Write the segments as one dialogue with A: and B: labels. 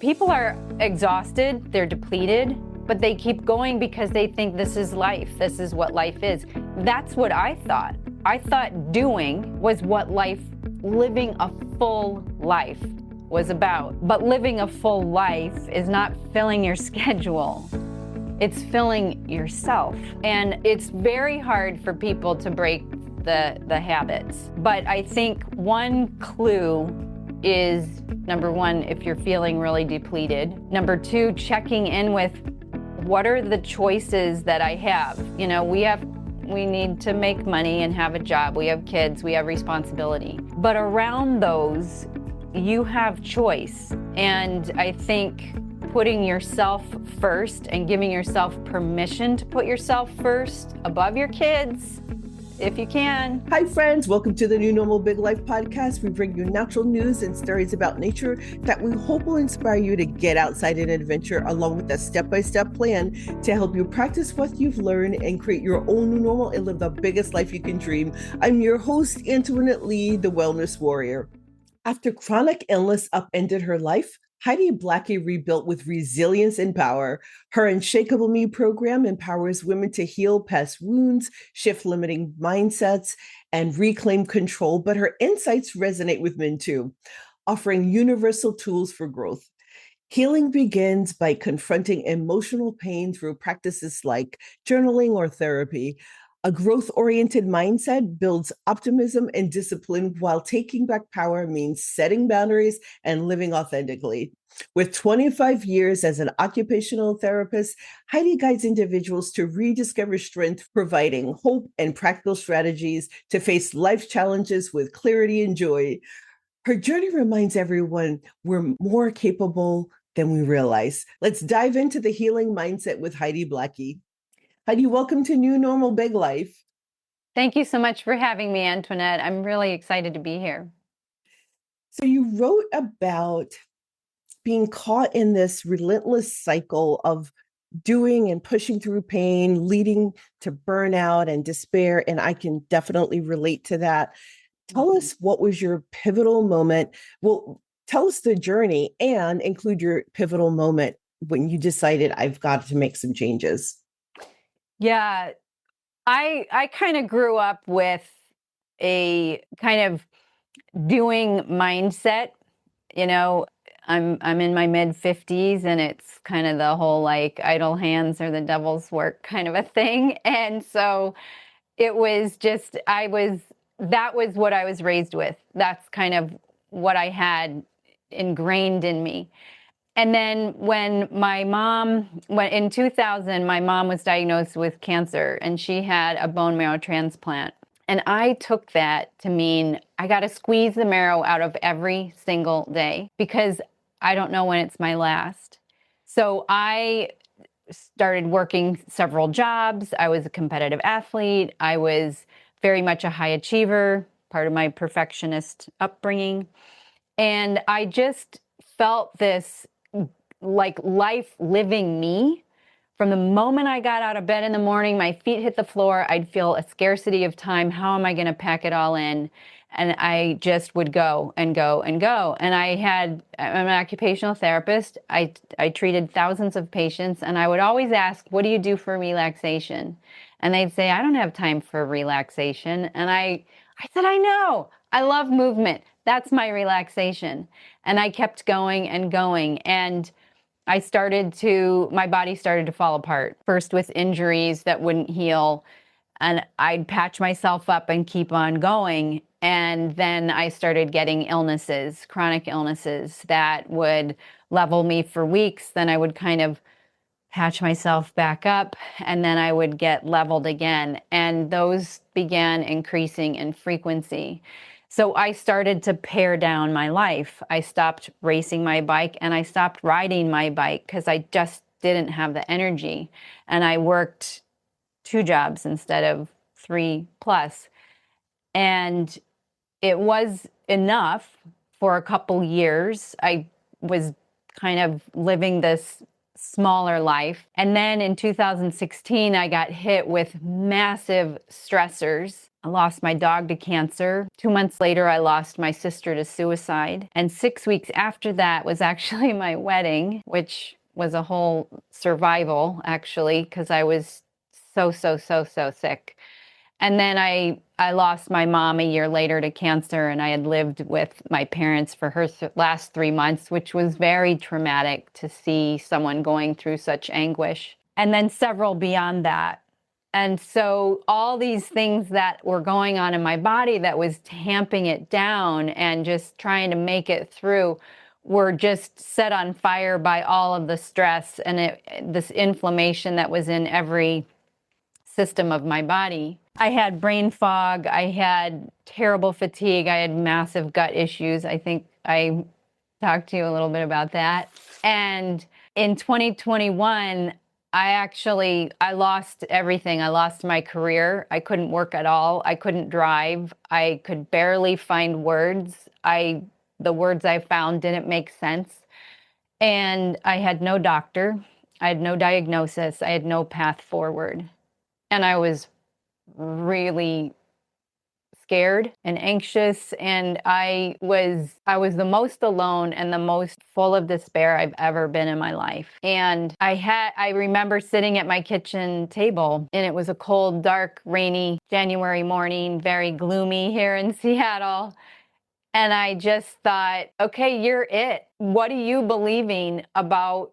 A: People are exhausted, they're depleted, but they keep going because they think this is life. This is what life is. That's what I thought. I thought doing was what living a full life was about. But living a full life is not filling your schedule. It's filling yourself. And it's very hard for people to break the habits. But I think one clue is, number one, if you're feeling really depleted. Number two, checking in with what are the choices that I have. You know, we need to make money and have a job. We have kids, we have responsibility. But around those, you have choice. And I think putting yourself first and giving yourself permission to put yourself first above your kids, if you can.
B: Hi, friends. Welcome to the New Normal Big Life podcast. We bring you natural news and stories about nature that we hope will inspire you to get outside and adventure, along with a step-by-step plan to help you practice what you've learned and create your own new normal and live the biggest life you can dream. I'm your host, Antoinette Lee, the Wellness Warrior. After chronic illness upended her life, Heidi Blackie rebuilt with resilience and power. Her UnshakableMe program empowers women to heal past wounds, shift limiting mindsets, and reclaim control. But her insights resonate with men too, offering universal tools for growth. Healing begins by confronting emotional pain through practices like journaling or therapy. A growth-oriented mindset builds optimism and discipline, while taking back power means setting boundaries and living authentically. With 25 years as an occupational therapist, Heidi guides individuals to rediscover strength, providing hope and practical strategies to face life challenges with clarity and joy. Her journey reminds everyone we're more capable than we realize. Let's dive into the healing mindset with Heidi Blackie. Heidi, welcome to New Normal Big Life.
A: Thank you so much for having me, Antoinette. I'm really excited to be here.
B: So you wrote about being caught in this relentless cycle of doing and pushing through pain, leading to burnout and despair. And I can definitely relate to that. Tell us, what was your pivotal moment? Well, tell us the journey and include your pivotal moment when you decided I've got to make some changes.
A: Yeah, I kind of grew up with a kind of doing mindset. You know, I'm in my mid 50s and it's kind of the whole like idle hands are the devil's work kind of a thing. And so it was just that was what I was raised with. That's kind of what I had ingrained in me. And then when in 2000, my mom was diagnosed with cancer and she had a bone marrow transplant. And I took that to mean I got to squeeze the marrow out of every single day because I don't know when it's my last. So I started working several jobs. I was a competitive athlete. I was very much a high achiever, part of my perfectionist upbringing. And I just felt this like life living me. From the moment I got out of bed in the morning, my feet hit the floor, I'd feel a scarcity of time. How am I going to pack it all in? And I just would go and go and go. And I'm an occupational therapist. I treated thousands of patients, and I would always ask, what do you do for relaxation? And they'd say, I don't have time for relaxation. And I said, I know. I love movement. That's my relaxation. And I kept going and going. And my body started to fall apart, first with injuries that wouldn't heal. And I'd patch myself up and keep on going. And then I started getting illnesses, chronic illnesses that would level me for weeks. Then I would kind of patch myself back up, and then I would get leveled again. And those began increasing in frequency. So I started to pare down my life. I stopped racing my bike and I stopped riding my bike because I just didn't have the energy. And I worked 2 jobs instead of 3 plus. And it was enough for a couple years. I was kind of living this smaller life. And then in 2016, I got hit with massive stressors. I lost my dog to cancer. 2 months later, I lost my sister to suicide. And 6 weeks after that was actually my wedding, which was a whole survival, actually, because I was so sick. And then I lost my mom a year later to cancer, and I had lived with my parents for her last 3 months, which was very traumatic to see someone going through such anguish. And then several beyond that. And so all these things that were going on in my body that was tamping it down and just trying to make it through were just set on fire by all of the stress and this inflammation that was in every system of my body. I had brain fog. I had terrible fatigue. I had massive gut issues. I think I talked to you a little bit about that. And in 2021, I lost everything. I lost my career. I couldn't work at all. I couldn't drive. I could barely find words. The words I found didn't make sense. And I had no doctor. I had no diagnosis. I had no path forward. And I was really scared and anxious, and I was the most alone and the most full of despair I've ever been in my life. And I remember sitting at my kitchen table, and it was a cold, dark, rainy January morning, very gloomy here in Seattle. And I just thought, okay, you're it. What are you believing about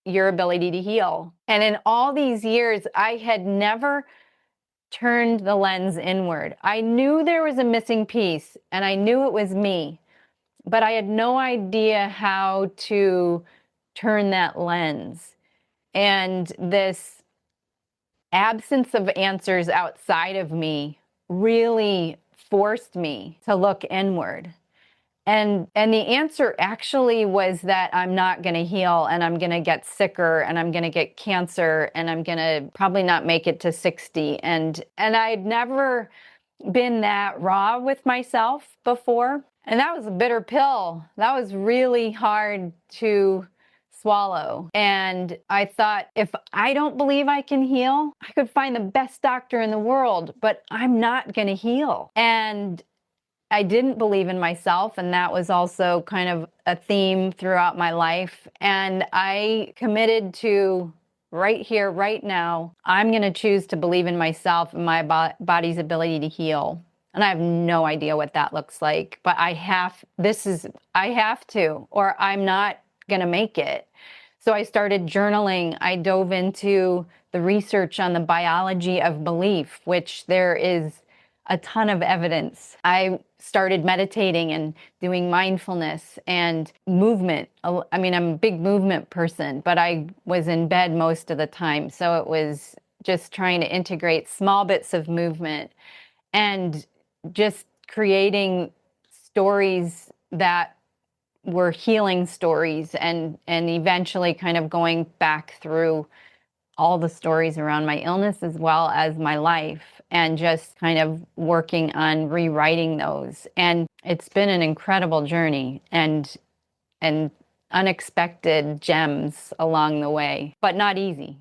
A: your ability to heal? And in all these years, I had never turned the lens inward. I knew there was a missing piece, and I knew it was me, but I had no idea how to turn that lens. And this absence of answers outside of me really forced me to look inward. And the answer actually was that I'm not going to heal, and I'm going to get sicker, and I'm going to get cancer, and I'm going to probably not make it to 60. And I'd never been that raw with myself before. And that was a bitter pill. That was really hard to swallow. And I thought, if I don't believe I can heal, I could find the best doctor in the world, but I'm not going to heal. And I didn't believe in myself, and that was also kind of a theme throughout my life. And I committed to right here, right now, I'm going to choose to believe in myself and my body's ability to heal. And I have no idea what that looks like, but I have to, or I'm not going to make it. So I started journaling. I dove into the research on the biology of belief, which there is a ton of evidence. I started meditating and doing mindfulness and movement. I mean, I'm a big movement person, but I was in bed most of the time. So it was just trying to integrate small bits of movement and just creating stories that were healing stories, and eventually kind of going back through all the stories around my illness as well as my life, and just kind of working on rewriting those. And it's been an incredible journey, and unexpected gems along the way, but not easy.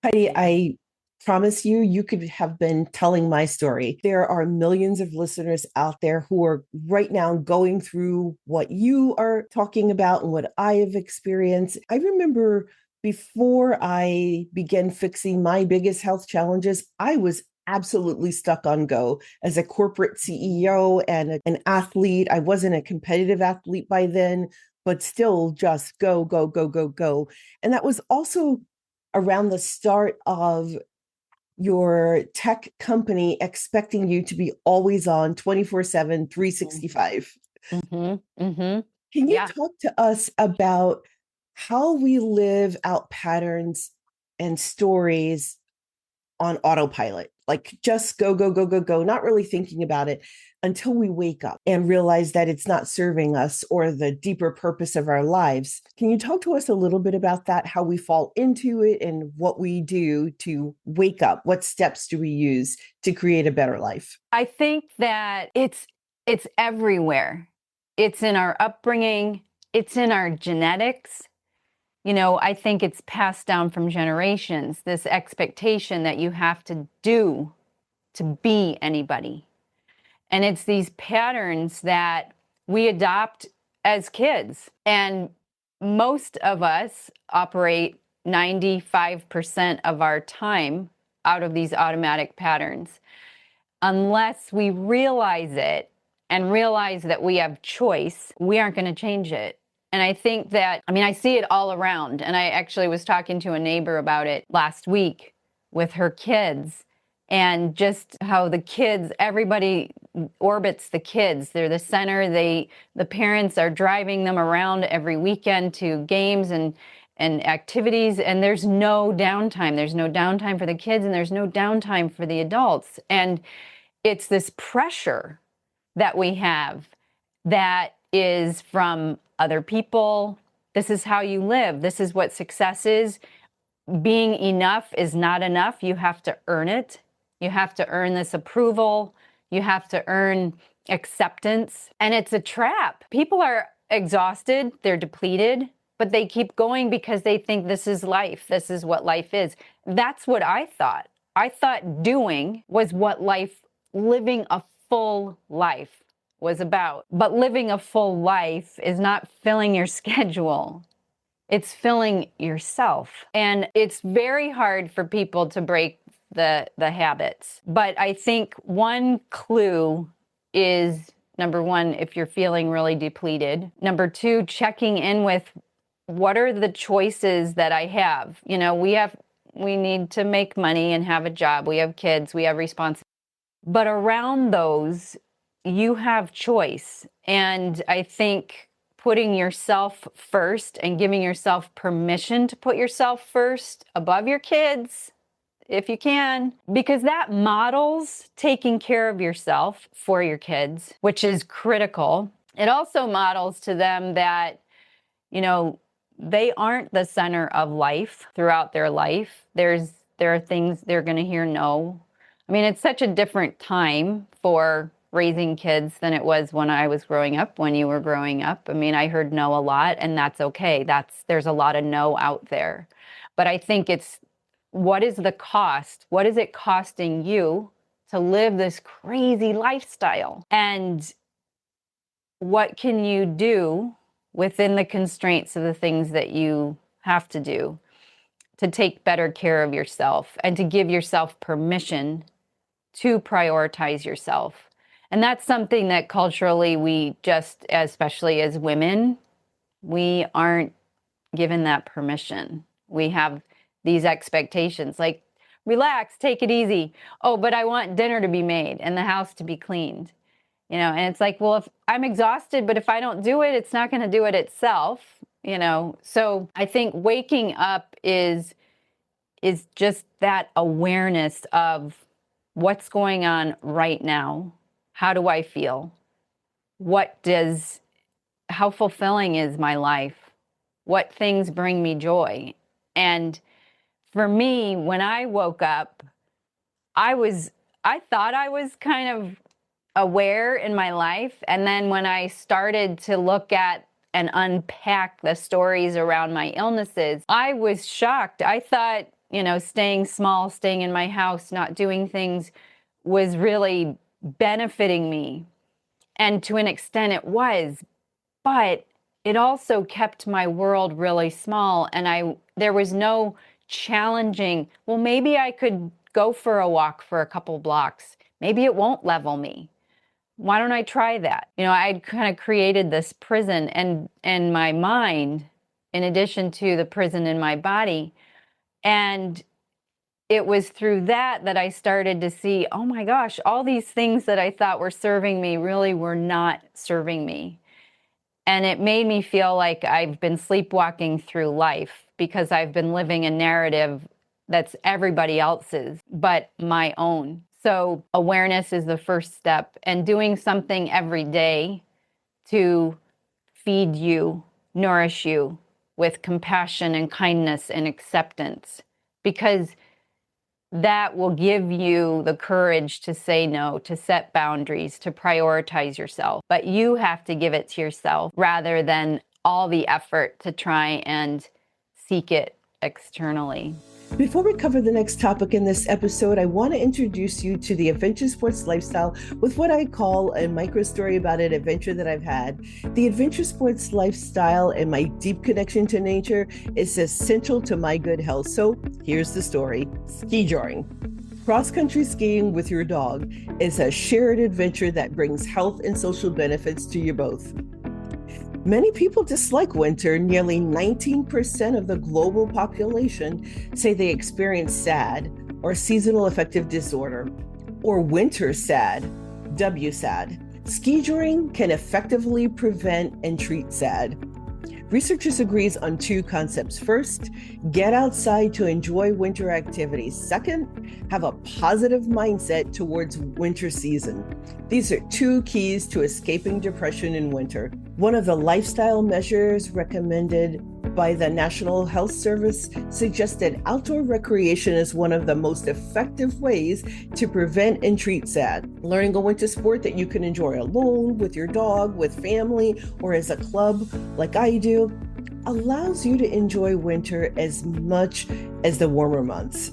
B: Heidi, I promise you, you could have been telling my story. There are millions of listeners out there who are right now going through what you are talking about and what I have experienced. I remember before I began fixing my biggest health challenges, I was absolutely stuck on go as a corporate CEO and an athlete. I wasn't a competitive athlete by then, but still just go, go, go, go, go. And that was also around the start of your tech company expecting you to be always on 24/7, 365.
A: Mm-hmm. Mm-hmm.
B: Can you
A: Yeah.
B: talk to us about how we live out patterns and stories on autopilot? Like just go, go, go, go, go, not really thinking about it until we wake up and realize that it's not serving us or the deeper purpose of our lives. Can you talk to us a little bit about that, how we fall into it and what we do to wake up? What steps do we use to create a better life?
A: I think that it's everywhere. It's in our upbringing, it's in our genetics. I think it's passed down from generations, this expectation that you have to do to be anybody. And it's these patterns that we adopt as kids. And most of us operate 95% of our time out of these automatic patterns. Unless we realize it and realize that we have choice, we aren't going to change it. And I think that, I see it all around. And I actually was talking to a neighbor about it last week with her kids, and just how the kids, everybody orbits the kids. They're the center. The parents are driving them around every weekend to games and activities, and there's no downtime. There's no downtime for the kids, and there's no downtime for the adults. And it's this pressure that we have that is from other people. This is how you live. This is what success is. Being enough is not enough. You have to earn it. You have to earn this approval. You have to earn acceptance. And it's a trap. People are exhausted. They're depleted, but they keep going because they think this is life. This is what life is. That's what I thought. I thought doing was what living a full life was about. But living a full life is not filling your schedule. It's filling yourself. And it's very hard for people to break the habits. But I think one clue is, number one, if you're feeling really depleted. Number two, checking in with, what are the choices that I have? We need to make money and have a job. We have kids, we have responsibilities. But around those, you have choice. And I think putting yourself first and giving yourself permission to put yourself first above your kids, if you can, because that models taking care of yourself for your kids, which is critical. It also models to them that, they aren't the center of life throughout their life. There are things they're going to hear no. It's such a different time for raising kids than it was when I was growing up, when you were growing up. I heard no a lot, and that's okay. There's a lot of no out there. But I think it's, what is the cost? What is it costing you to live this crazy lifestyle? And what can you do within the constraints of the things that you have to do to take better care of yourself and to give yourself permission to prioritize yourself? And that's something that culturally we just, especially as women, we aren't given that permission. We have these expectations like, relax, take it easy. Oh, but I want dinner to be made and the house to be cleaned. And it's like, well, if I'm exhausted, but if I don't do it, it's not going to do it itself, So I think waking up is just that awareness of what's going on right now. How do I feel? How fulfilling is my life? What things bring me joy? And for me, when I woke up, I thought I was kind of aware in my life. And then when I started to look at and unpack the stories around my illnesses, I was shocked. I thought, staying small, staying in my house, not doing things was really benefiting me. And to an extent it was, but it also kept my world really small. And there was no challenging, well, maybe I could go for a walk for a couple blocks. Maybe it won't level me. Why don't I try that? I'd kind of created this prison in my mind, in addition to the prison in my body. And it was through that I started to see, oh my gosh, all these things that I thought were serving me really were not serving me. And it made me feel like I've been sleepwalking through life because I've been living a narrative that's everybody else's, but my own. So awareness is the first step, and doing something every day to feed you, nourish you with compassion and kindness and acceptance, because that will give you the courage to say no, to set boundaries, to prioritize yourself. But you have to give it to yourself rather than all the effort to try and seek it externally.
B: Before we cover the next topic in this episode, I want to introduce you to the adventure sports lifestyle with what I call a micro story about an adventure that I've had. The adventure sports lifestyle and my deep connection to nature is essential to my good health. So here's the story. Skijoring. Cross-country skiing with your dog is a shared adventure that brings health and social benefits to you both. Many people dislike winter. Nearly 19% of the global population say they experience SAD, or seasonal affective disorder, or winter SAD, WSAD. Skijoring can effectively prevent and treat SAD. Researchers agrees on two concepts. First, get outside to enjoy winter activities. Second, have a positive mindset towards winter season. These are two keys to escaping depression in winter. One of the lifestyle measures recommended by the National Health Service suggested outdoor recreation is one of the most effective ways to prevent and treat SAD. Learning a winter sport that you can enjoy alone, with your dog, with family, or as a club like I do, allows you to enjoy winter as much as the warmer months.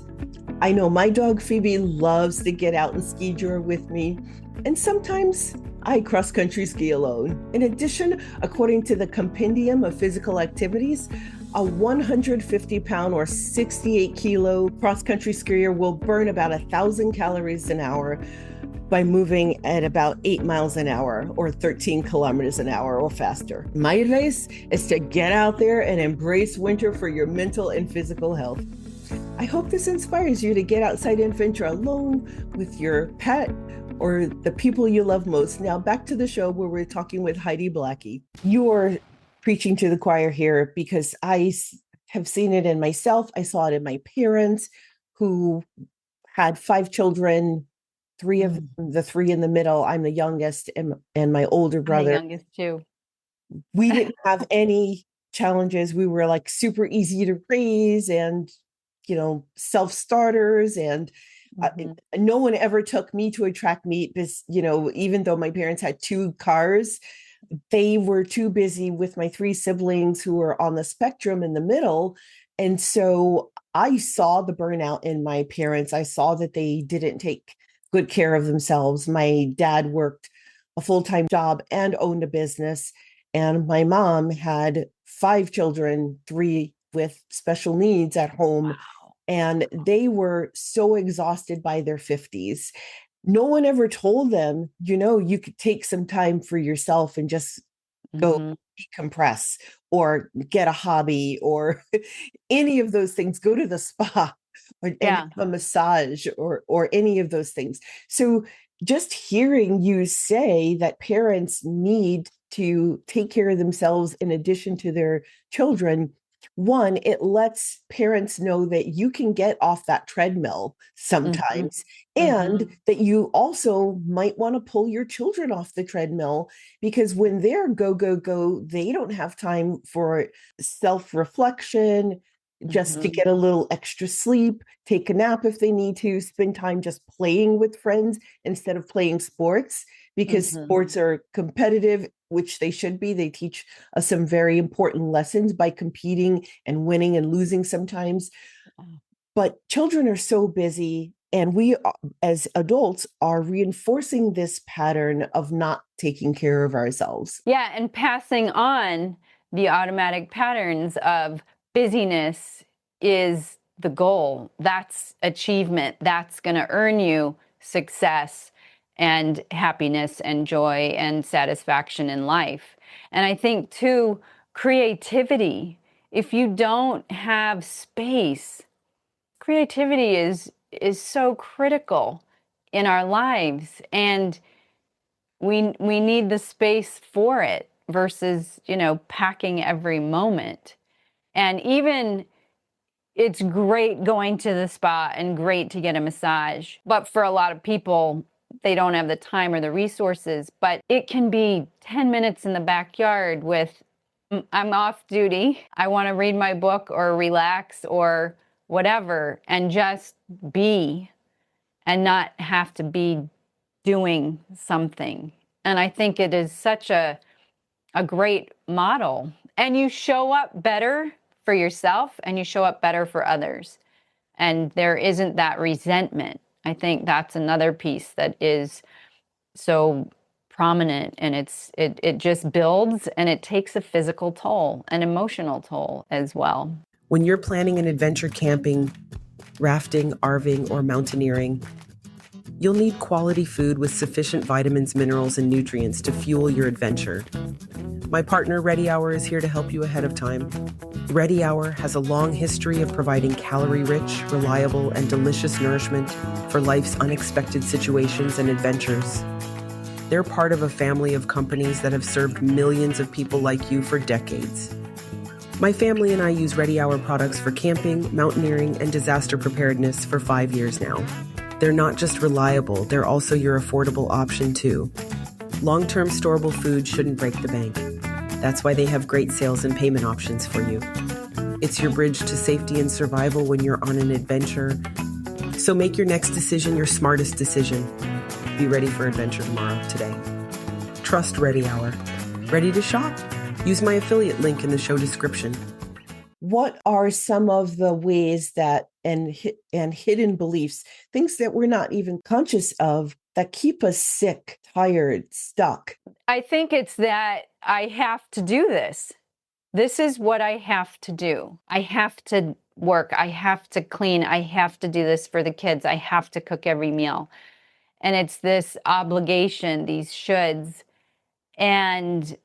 B: I know my dog Phoebe loves to get out and skijor with me, and sometimes I cross-country ski alone. In addition, according to the Compendium of Physical Activities, a 150-pound or 68-kilo cross-country skier will burn about 1,000 calories an hour by moving at about 8 miles an hour or 13 kilometers an hour or faster. My advice is to get out there and embrace winter for your mental and physical health. I hope this inspires you to get outside and venture alone with your pet or the people you love most. Now back to the show where we're talking with Heidi Blackie. You're preaching to the choir here because I have seen it in myself. I saw it in my parents who had 5 children, 3 of the 3 in the middle. I'm the youngest and my older brother.
A: I'm the youngest too.
B: We didn't have any challenges. We were like super easy to raise and, self-starters and no one ever took me to a track meet because, even though my parents had 2 cars, they were too busy with my 3 siblings who were on the spectrum in the middle. And so I saw the burnout in my parents. I saw that they didn't take good care of themselves. My dad worked a full-time job and owned a business. And my mom had 5 children, 3 with special needs at home. Wow. And they were so exhausted by their 50s. No one ever told them, you could take some time for yourself and just go decompress or get a hobby or any of those things. Go to the spa and have a massage or any of those things. So just hearing you say that parents need to take care of themselves in addition to their children, one, it lets parents know that you can get off that treadmill sometimes, and that you also might want to pull your children off the treadmill because when they're go, go, go, they don't have time for self-reflection, just to get a little extra sleep, take a nap if they need to, spend time just playing with friends instead of playing sports because sports are competitive, which they should be. They teach us some very important lessons by competing and winning and losing sometimes. But children are so busy, and we as adults are reinforcing this pattern of not taking care of ourselves.
A: Yeah, and passing on the automatic patterns of busyness is the goal. That's achievement. That's going to earn you success and happiness and joy and satisfaction in life. And I think too, creativity. If you don't have space, creativity is so critical in our lives, and we need the space for it versus, packing every moment. And even it's great going to the spa and great to get a massage, but for a lot of people, they don't have the time or the resources. But it can be 10 minutes in the backyard with, I'm off duty, I want to read my book or relax or whatever, and just be and not have to be doing something. And I think it is such a great model. And you show up better for yourself and you show up better for others. and there isn't that resentment. I think that's another piece that is so prominent, and it just builds, and it takes a physical toll, an emotional toll as well.
B: When you're planning an adventure camping, rafting, RVing, or mountaineering, you'll need quality food with sufficient vitamins, minerals, and nutrients to fuel your adventure. My partner, Ready Hour, is here to help you ahead of time. Ready Hour has a long history of providing calorie-rich, reliable, and delicious nourishment for life's unexpected situations and adventures. They're part of a family of companies that have served millions of people like you for decades. My family and I use Ready Hour products for camping, mountaineering, and disaster preparedness for 5 years now. They're not just reliable, they're also your affordable option too. Long-term storable food shouldn't break the bank. That's why they have great sales and payment options for you. It's your bridge to safety and survival when you're on an adventure. So make your next decision your smartest decision. Be ready for adventure tomorrow, today. Trust Ready Hour. Ready to shop? Use my affiliate link in the show description. What are some of the ways that and hidden beliefs, things that we're not even conscious of, that keep us sick, tired, stuck?
A: I think it's that I have to do this. This is what I have to do. I have to work. I have to clean. I have to do this for the kids. I have to cook every meal. And it's this obligation, these shoulds, and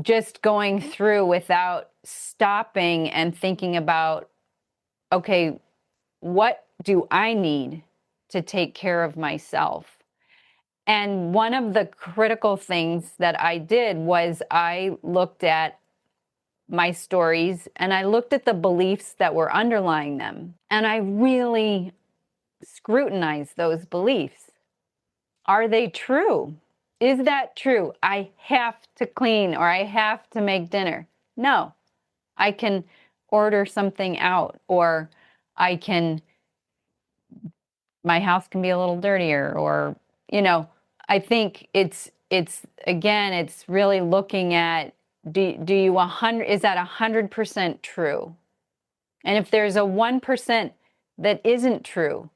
A: just going through without stopping and thinking about, okay, what do I need to take care of myself? And one of the critical things that I did was I looked at my stories and I looked at the beliefs that were underlying them. And I really scrutinized those beliefs. Are they true? Is that true? I have to clean or I have to make dinner. No, I can order something out, or my house can be a little dirtier, or, I think it's again, it's really looking at, do you 100, is that 100% true? And if there's a 1% that isn't true,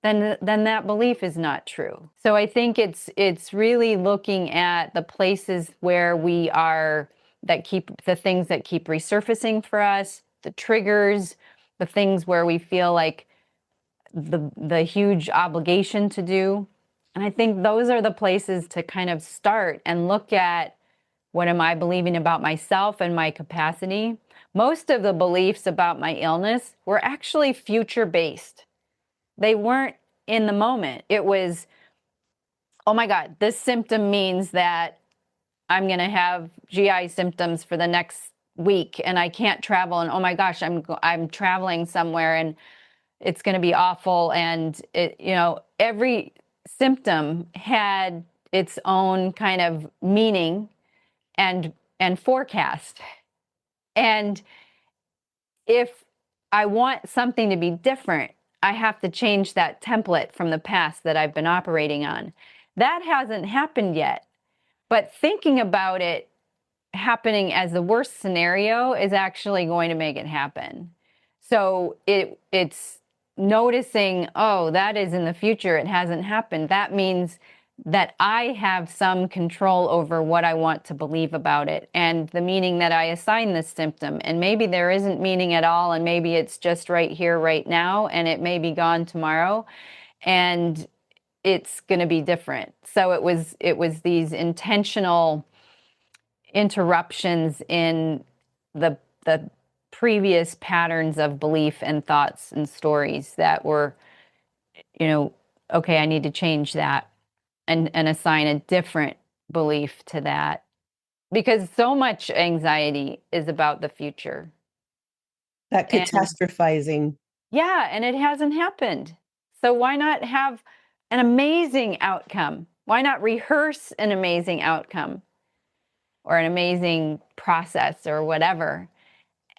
A: then that belief is not true. So I think it's really looking at the places where we are, that keep the things that keep resurfacing for us, the triggers, the things where we feel like the huge obligation to do. And I think those are the places to kind of start and look at, what am I believing about myself and my capacity? Most of the beliefs about my illness were actually future-based. They weren't in the moment. It was, oh my God, this symptom means that I'm going to have GI symptoms for the next week and I can't travel. And oh my gosh, I'm traveling somewhere and it's going to be awful. And every symptom had its own kind of meaning and forecast. And if I want something to be different, I have to change that template from the past that I've been operating on. That hasn't happened yet. But thinking about it happening as the worst scenario is actually going to make it happen. So it's noticing, oh, that is in the future, it hasn't happened. That means that I have some control over what I want to believe about it and the meaning that I assign this symptom. And maybe there isn't meaning at all, and maybe it's just right here, right now, and it may be gone tomorrow, and it's going to be different. So it was these intentional interruptions in the previous patterns of belief and thoughts and stories that were, okay, I need to change that and assign a different belief to that, because so much anxiety is about the future.
B: That catastrophizing.
A: Yeah, and it hasn't happened. So why not have an amazing outcome? Why not rehearse an amazing outcome or an amazing process or whatever,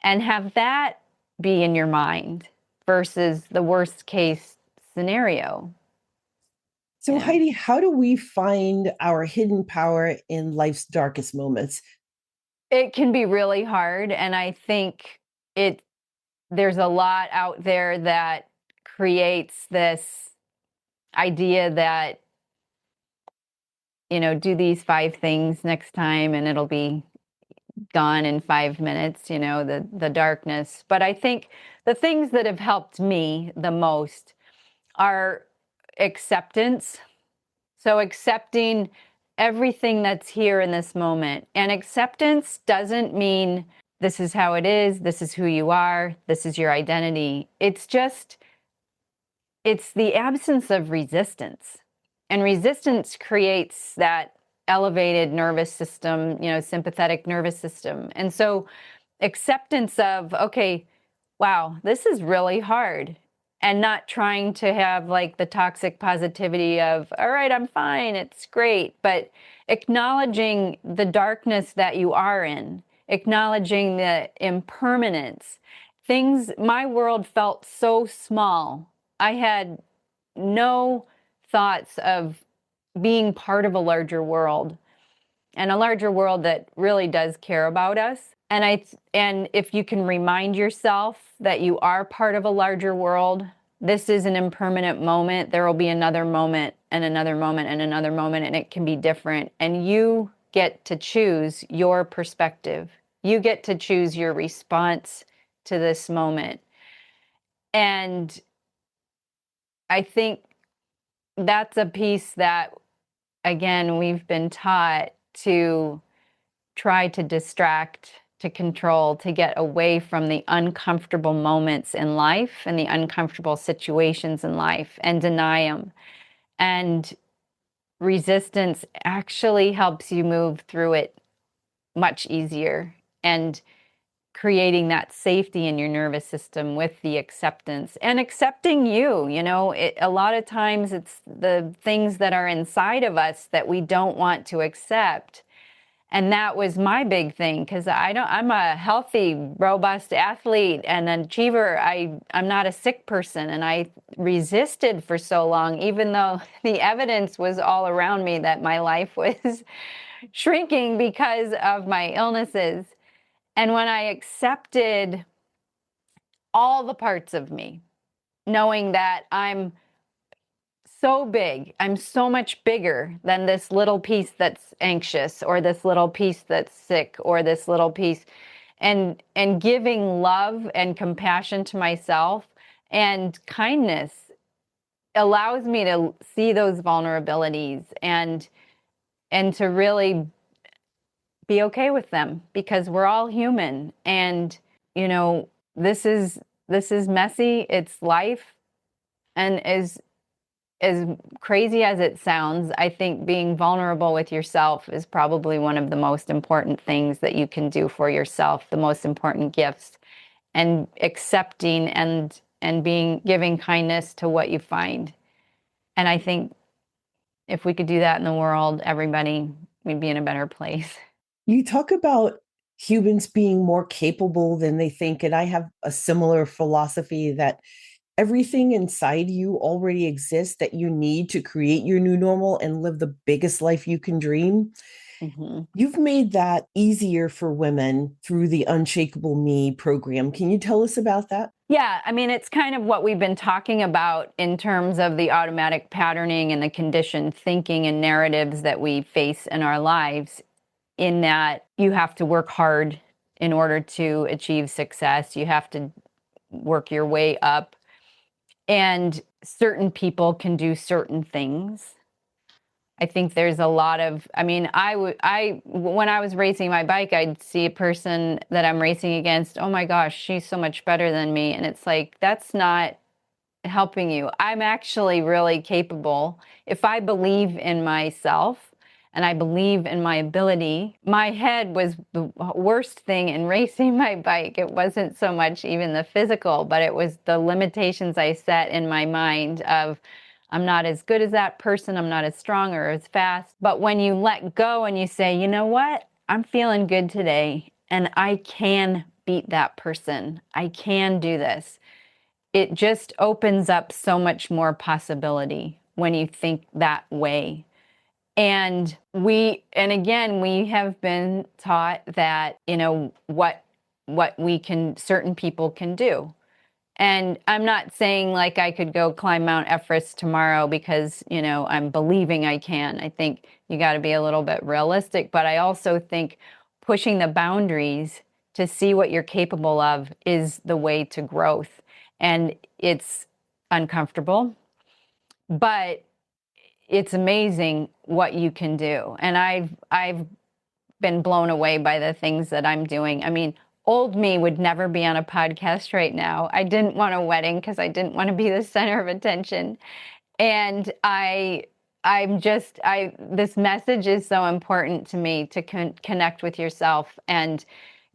A: and have that be in your mind versus the worst case scenario?
B: So, Heidi, how do we find our hidden power in life's darkest moments?
A: It can be really hard. And I think there's a lot out there that creates this idea that, do these 5 things next time and it'll be gone in 5 minutes, the darkness. But I think the things that have helped me the most are acceptance. So accepting everything that's here in this moment. And acceptance doesn't mean this is how it is, this is who you are, this is your identity. It's the absence of resistance. And resistance creates that elevated nervous system, sympathetic nervous system. And so acceptance of, okay, wow, this is really hard. And not trying to have like the toxic positivity of, all right, I'm fine, it's great. But acknowledging the darkness that you are in, acknowledging the impermanence. My world felt so small. I had no thoughts of being part of a larger world, and a larger world that really does care about us. And if you can remind yourself that you are part of a larger world, this is an impermanent moment. There will be another moment and another moment and another moment, and it can be different. And you get to choose your perspective. You get to choose your response to this moment. And I think that's a piece that, again, we've been taught to try to distract, to control, to get away from the uncomfortable moments in life and the uncomfortable situations in life and deny them. And resistance actually helps you move through it much easier, and creating that safety in your nervous system with the acceptance and accepting a lot of times it's the things that are inside of us that we don't want to accept. And that was my big thing, because I'm a healthy, robust athlete and an achiever. I'm not a sick person, and I resisted for so long, even though the evidence was all around me that my life was shrinking because of my illnesses. And when I accepted all the parts of me, knowing that I'm so big, I'm so much bigger than this little piece that's anxious, or this little piece that's sick, or this little piece, and giving love and compassion to myself and kindness allows me to see those vulnerabilities and to really be okay with them, because we're all human. And this is messy, it's life. And as crazy as it sounds, I think being vulnerable with yourself is probably one of the most important things that you can do for yourself, the most important gifts, and accepting and giving kindness to what you find. And I think if we could do that in the world, everybody, we'd be in a better place.
B: You talk about humans being more capable than they think, and I have a similar philosophy that everything inside you already exists that you need to create your new normal and live the biggest life you can dream.
A: Mm-hmm.
B: You've made that easier for women through the UnshakableMe program. Can you tell us about that?
A: Yeah, I mean, it's kind of what we've been talking about in terms of the automatic patterning and the conditioned thinking and narratives that we face in our lives, in that you have to work hard in order to achieve success. You have to work your way up. And certain people can do certain things. I think there's a lot of, I mean, when I was racing my bike, I'd see a person that I'm racing against. Oh my gosh, she's so much better than me. And it's like, that's not helping you. I'm actually really capable. If I believe in myself and I believe in my ability, my head was the worst thing in racing my bike. It wasn't so much even the physical, but it was the limitations I set in my mind of, I'm not as good as that person, I'm not as strong or as fast. But when you let go and you say, you know what, I'm feeling good today and I can beat that person, I can do this, it just opens up so much more possibility when you think that way. And again, we have been taught that, what certain people can do. And I'm not saying like I could go climb Mount Everest tomorrow because, I'm believing I can. I think you got to be a little bit realistic, but I also think pushing the boundaries to see what you're capable of is the way to growth. And it's uncomfortable, but it's amazing what you can do. And I've been blown away by the things that I'm doing. I mean, old me would never be on a podcast right now. I didn't want a wedding because I didn't want to be the center of attention. And this message is so important to me to connect with yourself and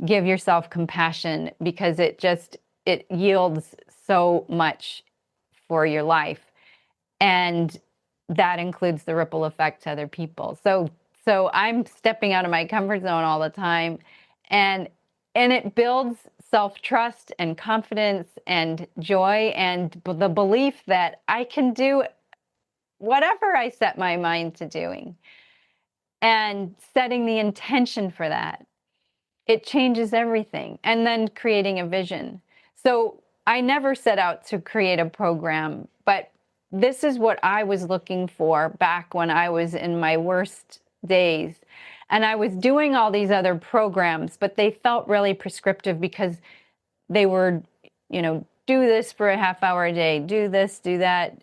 A: give yourself compassion, because it yields so much for your life. And that includes the ripple effect to other people. So I'm stepping out of my comfort zone all the time, and it builds self-trust and confidence and joy and the belief that I can do whatever I set my mind to doing, and setting the intention for that. It changes everything. And then creating a vision. So I never set out to create a program, but this is what I was looking for back when I was in my worst days. And I was doing all these other programs, but they felt really prescriptive because they were, do this for a half hour a day, do this, do that.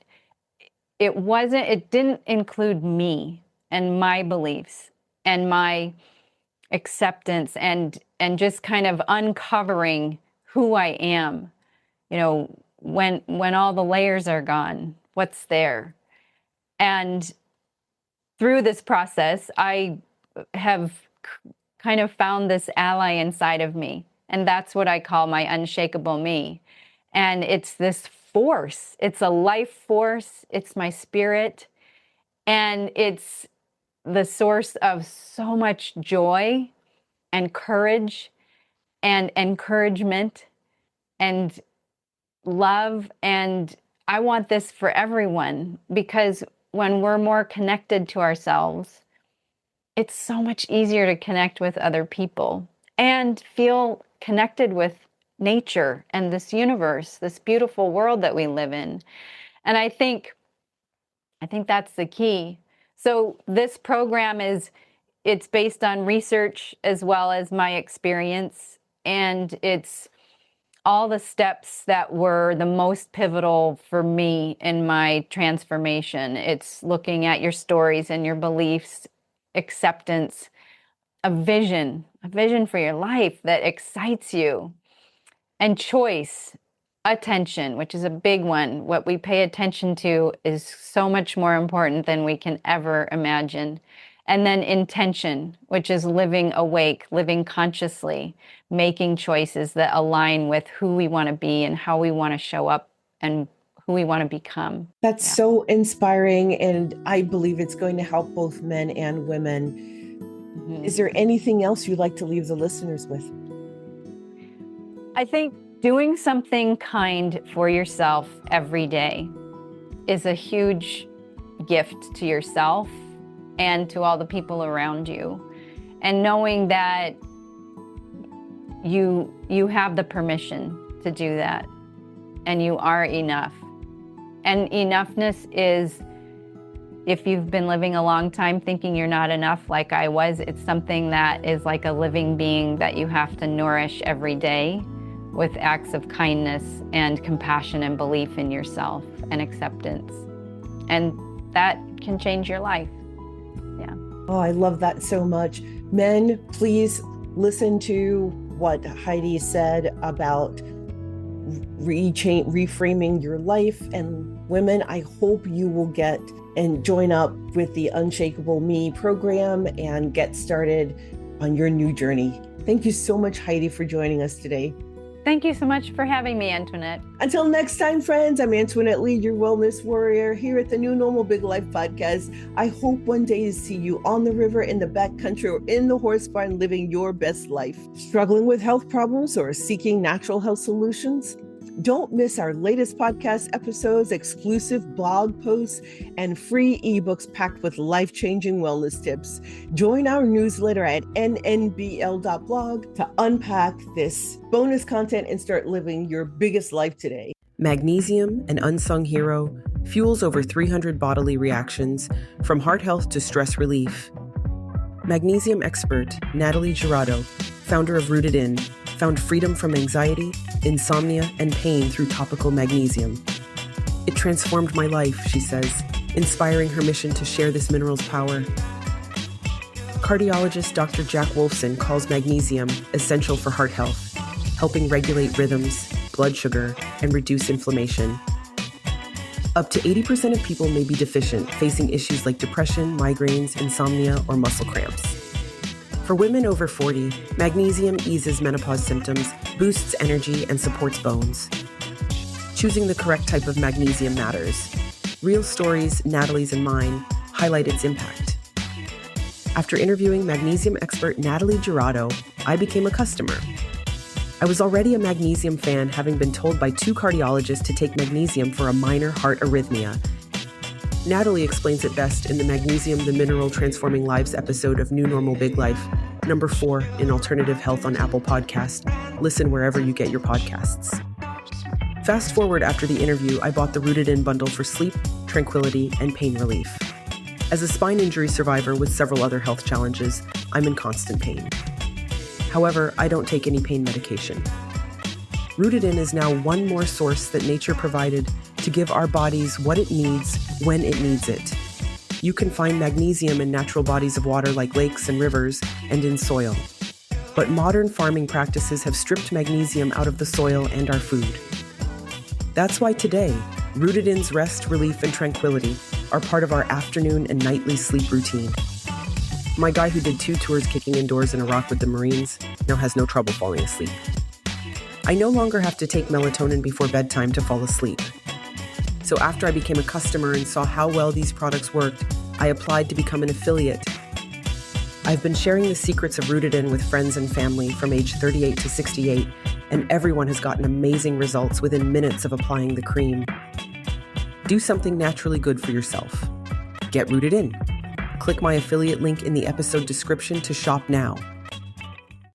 A: It didn't include me and my beliefs and my acceptance and just kind of uncovering who I am. When all the layers are gone, what's there? And through this process, I have kind of found this ally inside of me. And that's what I call my unshakable me. And it's this force. It's a life force. It's my spirit. And it's the source of so much joy and courage and encouragement and love. And I want this for everyone, because when we're more connected to ourselves, it's so much easier to connect with other people and feel connected with nature and this universe, this beautiful world that we live in. And I think that's the key. So this program it's based on research as well as my experience, and it's all the steps that were the most pivotal for me in my transformation. It's looking at your stories and your beliefs, acceptance, a vision for your life that excites you, and choice, attention, which is a big one. What we pay attention to is so much more important than we can ever imagine. And then intention, which is living awake, living consciously, making choices that align with who we want to be and how we want to show up and who we want to become.
B: That's so inspiring. And I believe it's going to help both men and women. Mm-hmm. Is there anything else you'd like to leave the listeners with?
A: I think doing something kind for yourself every day is a huge gift to yourself and to all the people around you. And knowing that you have the permission to do that, and you are enough. And enoughness is, if you've been living a long time thinking you're not enough like I was, it's something that is like a living being that you have to nourish every day with acts of kindness and compassion and belief in yourself and acceptance. And that can change your life. Yeah. Oh,
B: I love that so much. Men, please listen to what Heidi said about reframing your life. And women, I hope you will get and join up with the UnshakableMe program and get started on your new journey. Thank you so much, Heidi, for joining us today.
A: Thank you so much for having me, Antoinette.
B: Until next time, friends, I'm Antoinette Lee, your wellness warrior here at the New Normal Big Life podcast. I hope one day to see you on the river, in the backcountry, or in the horse barn living your best life. Struggling with health problems or seeking natural health solutions? Don't miss our latest podcast episodes, exclusive blog posts, and free ebooks packed with life-changing wellness tips. Join our newsletter at nnbl.blog to unpack this bonus content and start living your biggest life today. Magnesium, an unsung hero, fuels over 300 bodily reactions, from heart health to stress relief. Magnesium expert Natalie Girardo, founder of Rooted In, found freedom from anxiety, insomnia, and pain through topical magnesium. It transformed my life, she says, inspiring her mission to share this mineral's power. Cardiologist Dr. Jack Wolfson calls magnesium essential for heart health, helping regulate rhythms, blood sugar, and reduce inflammation. Up to 80% of people may be deficient, facing issues like depression, migraines, insomnia, or muscle cramps. For women over 40, magnesium eases menopause symptoms, boosts energy, and supports bones. Choosing the correct type of magnesium matters. Real stories, Natalie's and mine, highlight its impact. After interviewing magnesium expert Natalie Girardo, I became a customer. I was already a magnesium fan, having been told by 2 cardiologists to take magnesium for a minor heart arrhythmia. Natalie explains it best in the Magnesium, the Mineral Transforming Lives episode of New Normal Big Life, number 4 in Alternative Health on Apple Podcast. Listen wherever you get your podcasts. Fast forward after the interview, I bought the Rooted In bundle for sleep, tranquility, and pain relief. As a spine injury survivor with several other health challenges, I'm in constant pain. However, I don't take any pain medication. Rooted In is now one more source that nature provided to give our bodies what it needs when it needs it. You can find magnesium in natural bodies of water like lakes and rivers and in soil. But modern farming practices have stripped magnesium out of the soil and our food. That's why today, Rooted In's rest, relief, and tranquility are part of our afternoon and nightly sleep routine. My guy who did 2 tours kicking indoors in Iraq with the Marines now has no trouble falling asleep. I no longer have to take melatonin before bedtime to fall asleep. So after I became a customer and saw how well these products worked, I applied to become an affiliate. I've been sharing the secrets of Rooted In with friends and family from age 38 to 68, and everyone has gotten amazing results within minutes of applying the cream. Do something naturally good for yourself. Get Rooted In. Click my affiliate link in the episode description to shop now.